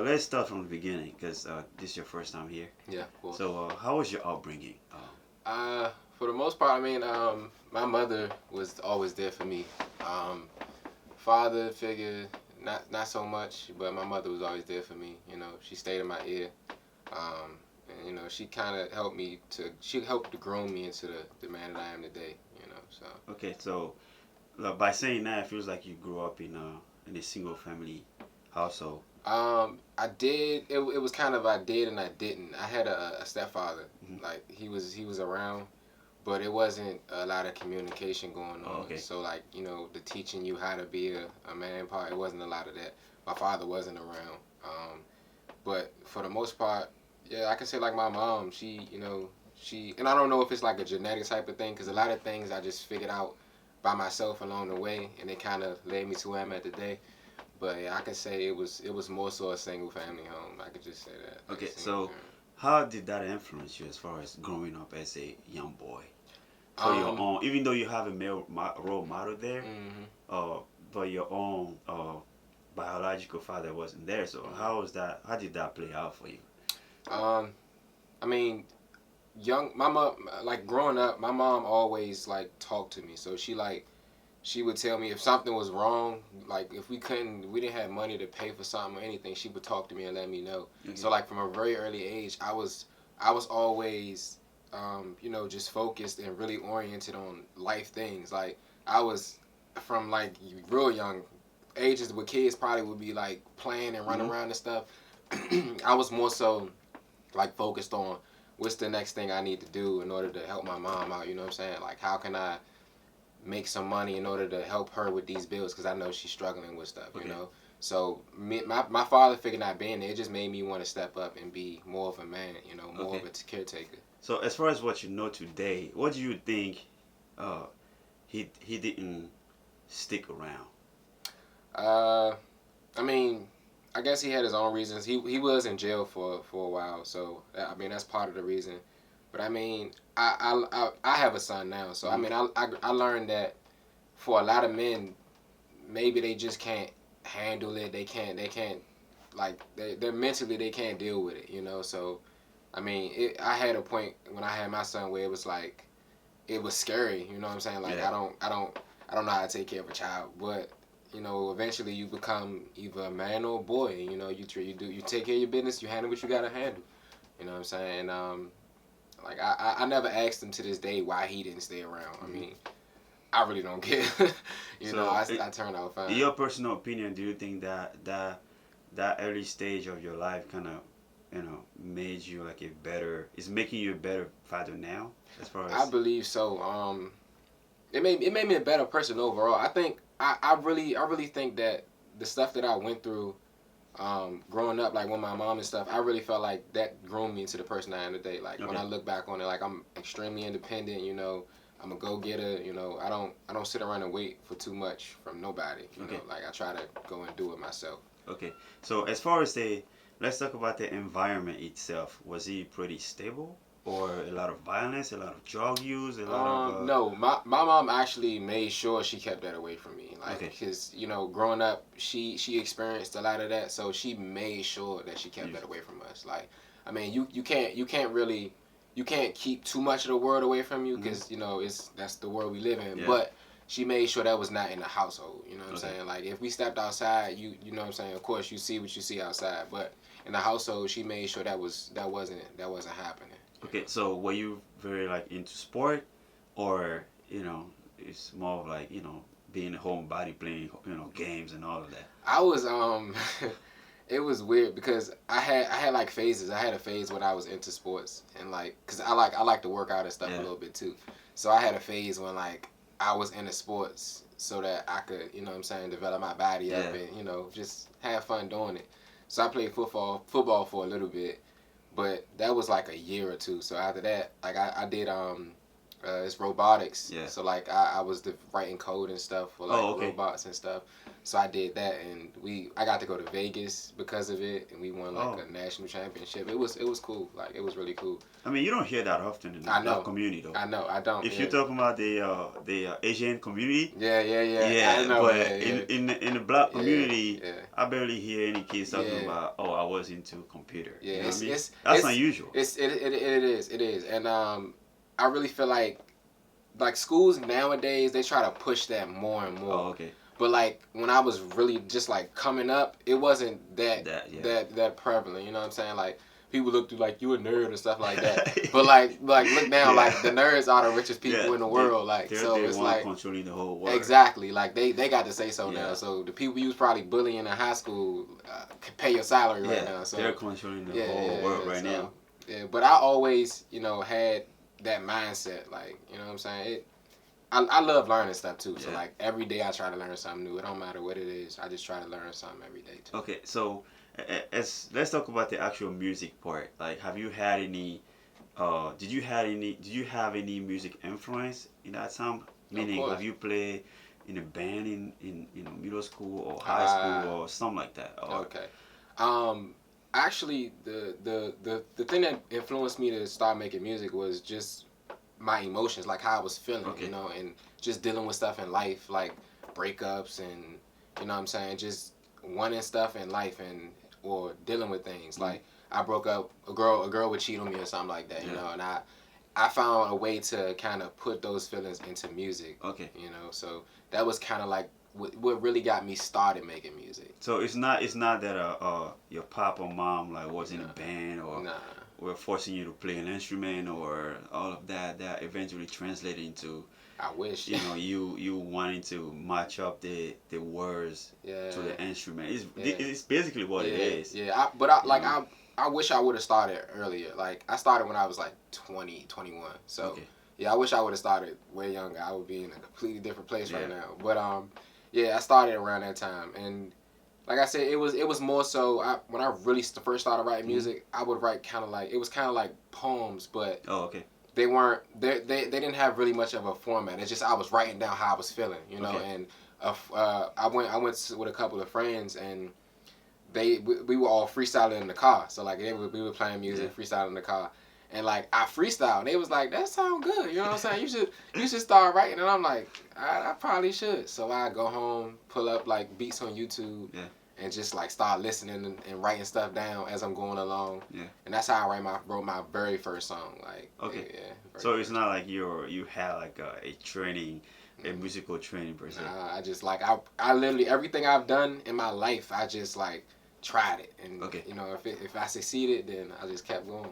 let's start from the beginning because this is your first time here. Yeah, of course. So how was your upbringing? For the most part, I mean, my mother was always there for me. Father figure, not so much, but my mother was always there for me. You know, she stayed in my ear. And, you know, she kind of she helped to groom me into the man that I am today. You know, so. Okay, so by saying that, it feels like you grew up in a single family household. I did. It was kind of I did and I didn't. I had a stepfather. Mm-hmm. Like he was around, but it wasn't a lot of communication going Oh, on. okay. So like the teaching you how to be a man part. It wasn't a lot of that. My father wasn't around. But for the most part, yeah, I can say like my mom. She and I don't know if it's like a genetic type of thing because a lot of things I just figured out by myself along the way, and it kind of led me to where I'm at today. But yeah, I can say it was more so a single family home. I could just say that. Like Okay, a single so parent. how did that influence you as far as growing up as a young boy? For your Um. own, even though you have a role model there, Mhm. uh, but your own biological father wasn't there. So Mhm. how was that? How did that play out for you? Um. I mean, my mom, like growing up, my mom always like talked to me. So she would tell me if something was wrong, like if we didn't have money to pay for something or anything, she would talk to me and let me know. Okay. So like from a very early age, I was always, just focused and really oriented on life things. Like I was from like real young ages where kids probably would be like playing and running Mm-hmm. around and stuff. I was more so like focused on what's the next thing I need to do in order to help my mom out. You know what I'm saying? Like how can I make some money in order to help her with these bills because I know she's struggling with stuff, you Okay. know. So my father figured not being there, it just made me want to step up and be more of a man, more Okay. of a caretaker. So as far as what you know today, what do you think uh, he didn't stick around? Uh, I mean, I guess he had his own reasons. He was in jail for a while, so I mean that's part of the reason. But I mean, I have a son now, so I Mm-hmm. mean I learned that for a lot of men, maybe they just can't handle it. They can't like they're mentally they can't deal with it. So I mean, I had a point when I had my son where it was like it was scary. You know what I'm saying? Like Yeah. I don't know how to take care of a child, but eventually you become either a man or a boy. You take care of your business. You handle what you gotta handle. You know what I'm saying? Like I never asked him to this day why he didn't stay around. I Mm-hmm. mean, I really don't care. So, I turned out in fine. your personal opinion, do you think that early stage of your life kind of, made you like a better, is making you a better father now, as far I as? believe so. It made me a better person overall. I think I really think that the stuff that I went through, growing up, like with my mom and stuff, I really felt like that groomed me into the person I am today. Like when Okay. I look back on it, like I'm extremely independent. I'm a go getter. I don't sit around and wait for too much from nobody. Okay. Like I try to go and do it myself. Okay. So as far as let's talk about the environment itself. Was he pretty stable, or a lot of violence, a lot of drug use, a lot of No, my mom actually made sure she kept that away from me. Like, okay, cause growing up, she experienced a lot of that, so she made sure that she kept use. that away from us. Like, I mean, you can't really you can't keep too much of the world away from you, Mm-hmm. cause that's the world we live in. Yeah. But she made sure that was not in the household. You know what I'm Okay. saying? Like, if we stepped outside, you know what I'm saying. Of course, you see what you see outside, but in the household, she made sure that wasn't happening. Okay. So were you very like into sport, or it's more of like being a homebody playing games and all of that. I was it was weird because I had like phases. I had a phase when I was into sports and like cuz I like to work out and stuff a Yeah. little bit too. So I had a phase when like I was into sports so that I could, what I'm saying, develop my body up Yeah. and, just have fun doing it. So I played football for a little bit, but that was like a year or two. So after that, like I did It's robotics. Yeah. So like I was writing code and stuff for like Oh, okay. robots and stuff. So I did that, and I got to go to Vegas because of it, and we won like Oh, a national championship. It was cool. Like it was really cool. I mean, you don't hear that often in the I black know. community, though. I know. I don't. If Yeah. you're talking about the Asian community, Yeah. Yeah. Yeah. I yeah, know. but Yeah. Yeah. in the black Yeah. community, Yeah. I barely hear any kids talking Yeah. about, oh, I was into computer. Yeah. You know what I It's mean? it's That's it's unusual. it is, and I really feel like schools nowadays they try to push that more and more. Oh, okay. But like when I was really just like coming up, it wasn't that That, yeah. that prevalent. You know what I'm saying? Like people look through like you a nerd and stuff like that. But like look now, Yeah. like the nerds are the richest people Yeah, in the world. Like so they're it's one like controlling the whole world. exactly like they got to say so Yeah. now. So the people you was probably bullying in high school can pay your salary right Yeah, now. So they're controlling the yeah, whole yeah, world yeah, right so, now. yeah, but I always had that mindset. Like you know what I'm saying? I love learning stuff too. So Yeah. like every day I try to learn something new. It don't matter what it is. I just try to learn something every day too. Okay, so let's talk about the actual music part. Like, have you had any? Did you have any music influence in that time? Of Meaning, have course. you played in a band in middle school or high Uh, school or something like that? Or okay. Um, actually, the thing that influenced me to start making music was just my emotions, like how I was feeling, Okay. and just dealing with stuff in life, like breakups and you know what I'm saying, just wanting stuff in life and or dealing with things. Mhm. Like I broke up, a girl would cheat on me or something like that, Yeah. and I found a way to kind of put those feelings into music, Okay, so that was kind of like what really got me started making music. so it's not that your pop or mom like was in a Nah, band or nah. were forcing you to play an instrument or all of that eventually translated into I wish. you wanting to match up the words Yeah. to the instrument. Yeah. It's basically what it is. Yeah. But I You like know? I wish I would have started earlier. Like I started when I was like 20, 21. So Okay. yeah, I wish I would have started way younger. I would be in a completely different place right Yeah. now. But yeah, I started around that time, and like I said, it was more so when I really first started writing Mhm. music, I would write kind of like it was kind of like poems, but Oh, okay. they weren't they didn't have really much of a format. It's just I was writing down how I was feeling, Okay. and I went with a couple of friends and we were all freestyling in the car. So like we were playing music, freestyling in the car. And like I freestyled, and they was like, "That sound good." You know what I'm saying? You should start writing. And I'm like, I probably should. So I go home, pull up like beats on YouTube, Yeah. and just like start listening and writing stuff down as I'm going along. Yeah. And that's how I wrote my very first song. Like Okay. yeah. So it's not like you had like a training, a musical training per se. Nah, I just like I literally everything I've done in my life, I just like tried it, and Okay. if I succeeded, then I just kept going.